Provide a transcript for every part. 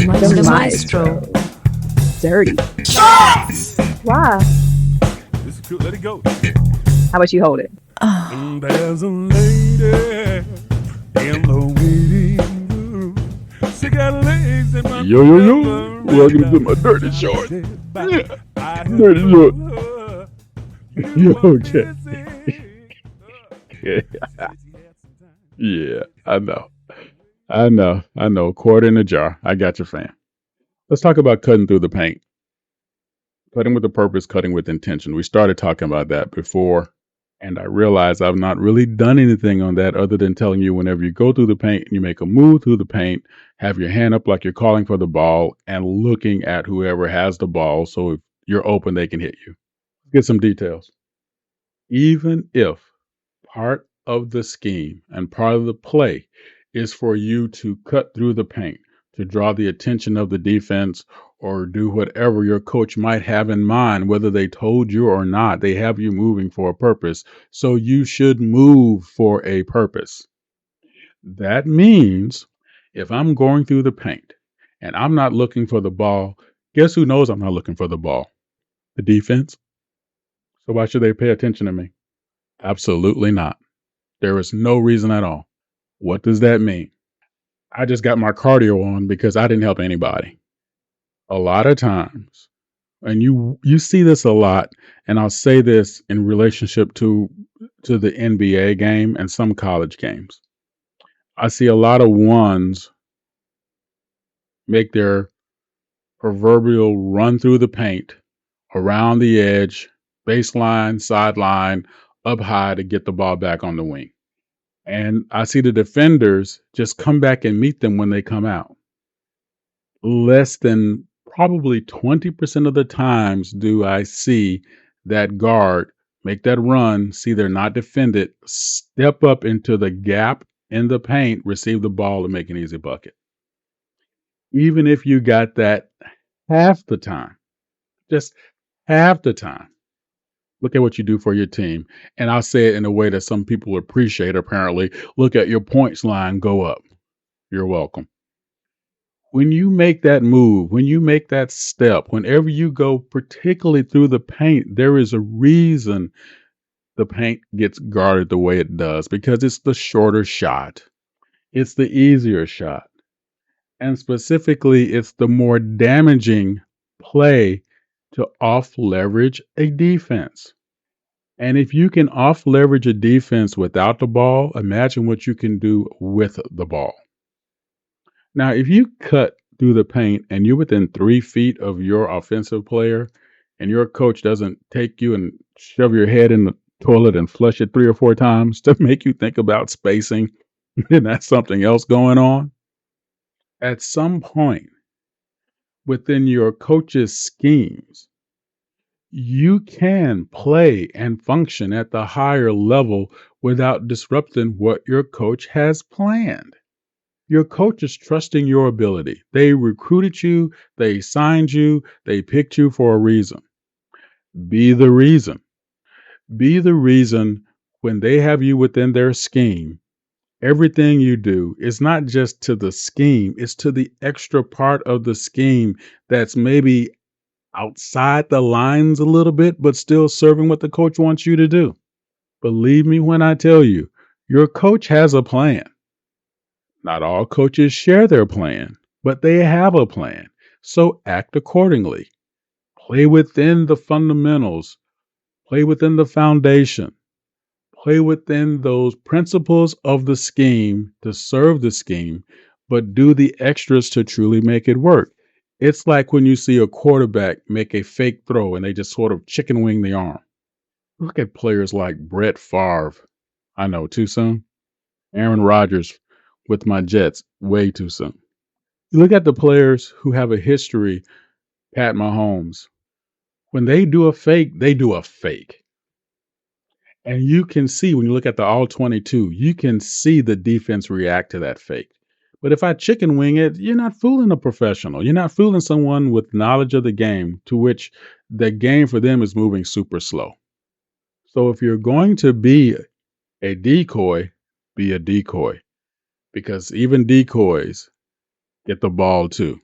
The Maestro. Dirty. Why? This is cool. Let it go. How about you hold it? There's a lady in the waiting room. She got legs in my Yo. Welcome to my dirty short. Yeah. Dirty short. Yo, okay. Yeah, I know. Quarter in a jar. I got you, fam. Let's talk about cutting through the paint. Cutting with a purpose, cutting with intention. We started talking about that before, and I realized I've not really done anything on that other than telling you whenever you go through the paint and you make a move through the paint, have your hand up like you're calling for the ball and looking at whoever has the ball so if you're open, they can hit you. Get some details. Even if part of the scheme and part of the play is for you to cut through the paint, to draw the attention of the defense or do whatever your coach might have in mind, whether they told you or not, they have you moving for a purpose. So you should move for a purpose. That means if I'm going through the paint and I'm not looking for the ball, guess who knows I'm not looking for the ball? The defense. So why should they pay attention to me? Absolutely not. There is no reason at all. What does that mean? I just got my cardio on because I didn't help anybody. A lot of times, and you see this a lot, and I'll say this in relationship to the NBA game and some college games. I see a lot of ones make their proverbial run through the paint, around the edge, baseline, sideline, up high to get the ball back on the wing. And I see the defenders just come back and meet them when they come out. Less than probably 20% of the times do I see that guard make that run, see they're not defended, step up into the gap in the paint, receive the ball, and make an easy bucket. Even if you got that half the time, just half the time, look at what you do for your team. And I'll say it in a way that some people appreciate, apparently. Look at your points line go up. You're welcome. When you make that move, when you make that step, whenever you go particularly through the paint, there is a reason the paint gets guarded the way it does, because it's the shorter shot. It's the easier shot. And specifically, it's the more damaging play to off-leverage a defense. And if you can off-leverage a defense without the ball, imagine what you can do with the ball. Now, if you cut through the paint and you're within 3 feet of your offensive player and your coach doesn't take you and shove your head in the toilet and flush it 3 or 4 times to make you think about spacing, and that's something else going on, at some point within your coach's schemes, you can play and function at the higher level without disrupting what your coach has planned. Your coach is trusting your ability. They recruited you, they signed you, they picked you for a reason. Be the reason. Be the reason when they have you within their scheme. Everything you do is not just to the scheme, it's to the extra part of the scheme that's maybe outside the lines a little bit, but still serving what the coach wants you to do. Believe me when I tell you, your coach has a plan. Not all coaches share their plan, but they have a plan. So act accordingly. Play within the fundamentals. Play within the foundation. Play within those principles of the scheme to serve the scheme, but do the extras to truly make it work. It's like when you see a quarterback make a fake throw and they just sort of chicken wing the arm. Look at players like Brett Favre. I know, too soon. Aaron Rodgers with my Jets, way too soon. You look at the players who have a history, Pat Mahomes. When they do a fake, they do a fake. And you can see when you look at the all 22, you can see the defense react to that fake. But if I chicken wing it, you're not fooling a professional. You're not fooling someone with knowledge of the game, to which the game for them is moving super slow. So if you're going to be a decoy, be a decoy. Because even decoys get the ball too.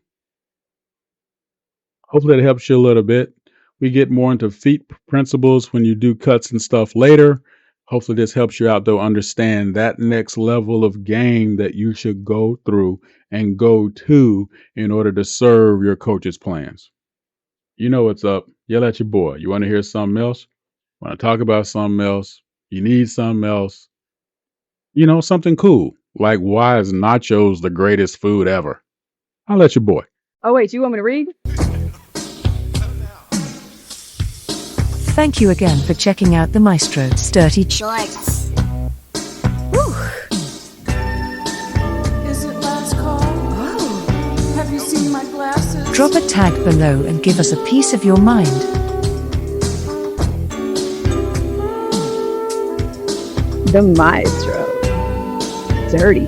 Hopefully that helps you a little bit. We get more into feet principles when you do cuts and stuff later. Hopefully this helps you out, though. Understand that next level of game that you should go through and go to in order to serve your coach's plans. You know what's up. Yell at your boy. You want to hear something else? Want to talk about something else? You need something else? Something cool. Like, why is nachos the greatest food ever? I'll let your boy. Oh, wait, you want me to read? Thank you again for checking out the Maestro's Durty Shorts. Is it last call? Oh. Have you seen my glasses? Drop a tag below and give us a piece of your mind. The Maestro. Durty.